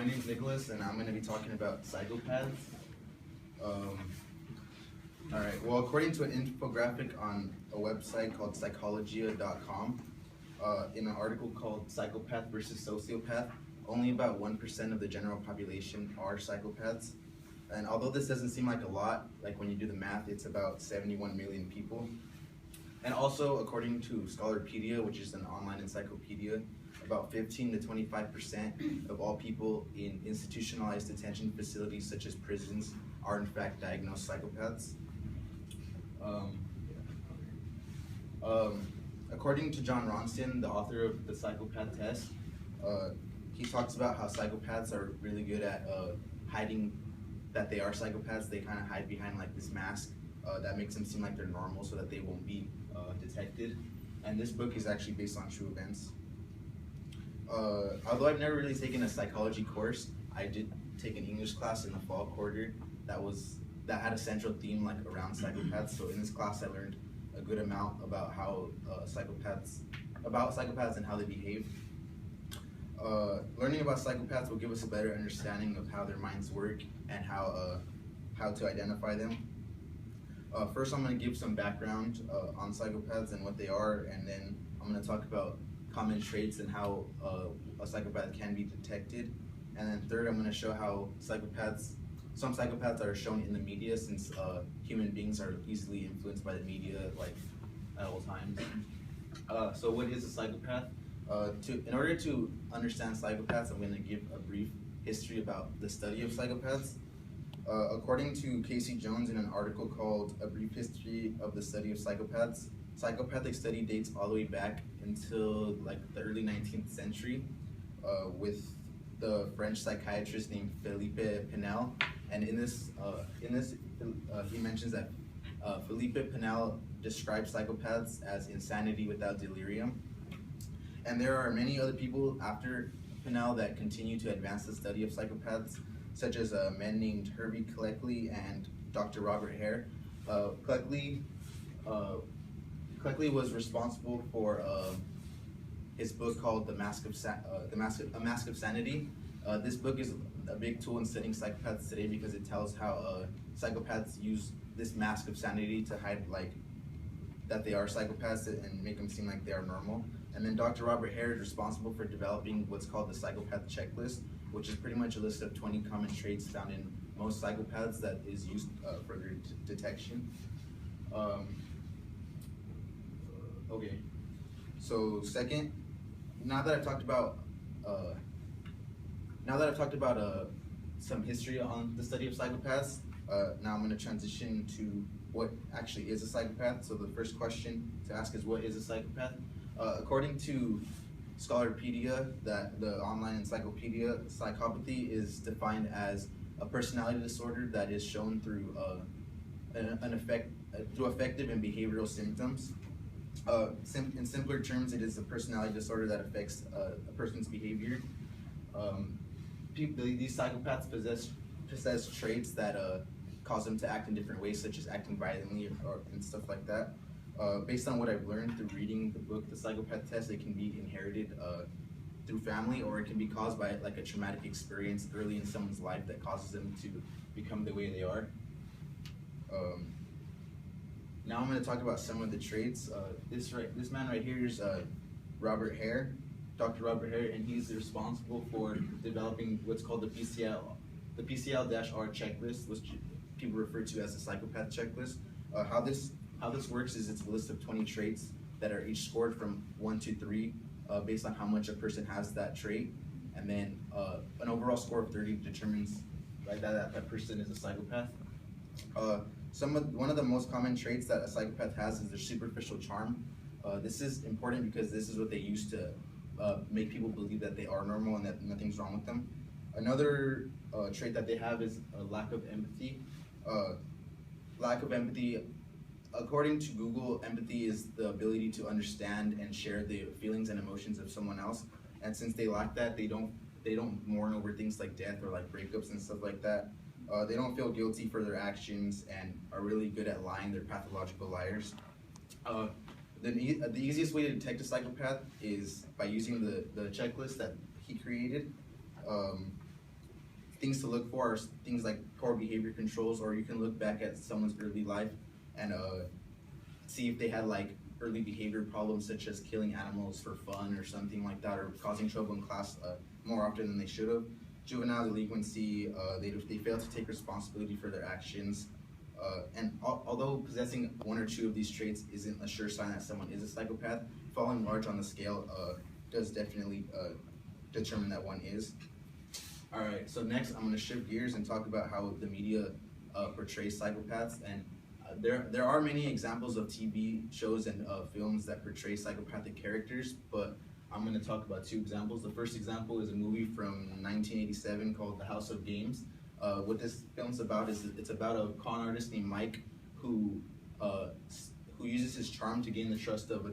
name's Nicholas, and I'm going to be talking about psychopaths. All right, well, according to an infographic on a website called psychologia.com, in an article called Psychopath versus Sociopath, only about 1% of the general population are psychopaths. And although this doesn't seem like a lot, like when you do the math, it's about 71 million people. And also, according to Scholarpedia, which is an online encyclopedia, about 15 to 25% of all people in institutionalized detention facilities such as prisons are in fact diagnosed psychopaths. According to John Ronston, the author of the Psychopath Test, he talks about how psychopaths are really good at hiding that they are psychopaths. They kind of hide behind like this mask that makes them seem like they're normal so that they won't be detected. And this book is actually based on true events. Although I've never really taken a psychology course, I did take an English class in the fall quarter that had a central theme like around psychopaths. So in this class I learned a good amount about how psychopaths and how they behave. Learning about psychopaths will give us a better understanding of how their minds work and how to identify them. First, I'm going to give some background on psychopaths and what they are, and then I'm going to talk about common traits and how a psychopath can be detected. And then third, I'm going to show how some psychopaths are shown in the media, since human beings are easily influenced by the media like at all times. So what is a psychopath? In order to understand psychopaths, I'm going to give a brief history about the study of psychopaths. According to Casey Jones in an article called A Brief History of the Study of Psychopaths, psychopathic study dates all the way back until like the early 19th century with the French psychiatrist named Philippe Pinel. And in this, he mentions that Philippe Pinel describes psychopaths as insanity without delirium. And there are many other people after Pinel that continue to advance the study of psychopaths, such as men named Hervey Cleckley and Dr. Robert Hare. Cleckley was responsible for his book called A Mask of Sanity. This book is a big tool in studying psychopaths today because it tells how psychopaths use this mask of sanity to hide like that they are psychopaths and make them seem like they are normal. And then Dr. Robert Hare is responsible for developing what's called the psychopath checklist, which is pretty much a list of 20 common traits found in most psychopaths that is used for their detection. Okay, so second, now that I've talked about some history on the study of psychopaths, now I'm going to transition to what actually is a psychopath. So the first question to ask is, what is a psychopath? According to Scholarpedia, the online encyclopedia, psychopathy is defined as a personality disorder that is shown through affective and behavioral symptoms. In simpler terms, it is a personality disorder that affects a person's behavior. These psychopaths possess traits that cause them to act in different ways, such as acting violently and stuff like that. Based on what I've learned through reading the book, The Psychopath Test, it can be inherited through family, or it can be caused by like a traumatic experience early in someone's life that causes them to become the way they are. Now I'm going to talk about some of the traits. This man right here is Robert Hare, Dr. Robert Hare, and he's responsible for developing what's called the PCL-R checklist, which people refer to as the psychopath checklist. How this works is it's a list of 20 traits that are each scored from 1 to 3 based on how much a person has that trait, and then an overall score of 30 determines right, that person is a psychopath. One of the most common traits that a psychopath has is their superficial charm. This is important because this is what they use to make people believe that they are normal and that nothing's wrong with them. Another trait that they have is a lack of empathy. According to Google, empathy is the ability to understand and share the feelings and emotions of someone else. And since they lack that, they don't mourn over things like death or like breakups and stuff like that. They don't feel guilty for their actions and are really good at lying. They're pathological liars. The easiest way to detect a psychopath is by using the checklist that he created. things to look for are things like poor behavior controls, or you can look back at someone's early life and see if they had like early behavior problems such as killing animals for fun or something like that, or causing trouble in class more often than they should have. Juvenile delinquency, they fail to take responsibility for their actions. Although possessing one or two of these traits isn't a sure sign that someone is a psychopath, falling large on the scale does definitely determine that one is. Alright, so next I'm going to shift gears and talk about how the media portrays psychopaths. And there are many examples of TV shows and films that portray psychopathic characters, but I'm going to talk about two examples. The first example is a movie from 1987 called The House of Games. What this film's about is it's about a con artist named Mike who uses his charm to gain the trust of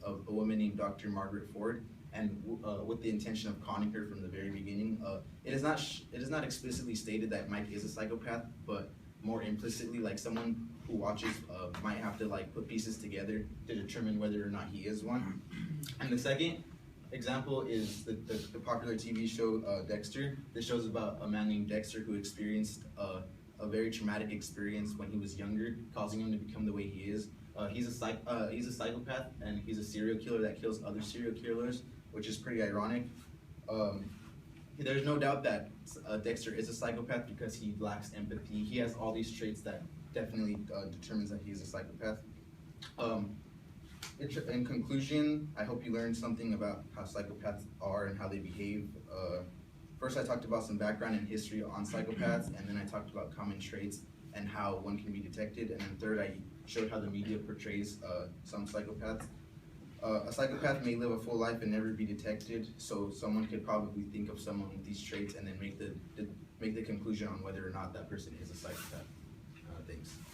a woman named Dr. Margaret Ford, and with the intention of conning her from the very beginning. It is not explicitly stated that Mike is a psychopath, but more implicitly, like someone who watches might have to like put pieces together to determine whether or not he is one. And the second example is the popular TV show Dexter. This show's about a man named Dexter who experienced a very traumatic experience when he was younger, causing him to become the way he is. He's a psychopath, and he's a serial killer that kills other serial killers, which is pretty ironic. There's no doubt that Dexter is a psychopath because he lacks empathy. He has all these traits that definitely determines that he's a psychopath. In conclusion, I hope you learned something about how psychopaths are and how they behave. First, I talked about some background and history on psychopaths, and then I talked about common traits and how one can be detected. And then third, I showed how the media portrays some psychopaths. A psychopath may live a full life and never be detected, so someone could probably think of someone with these traits and then make the conclusion on whether or not that person is a psychopath.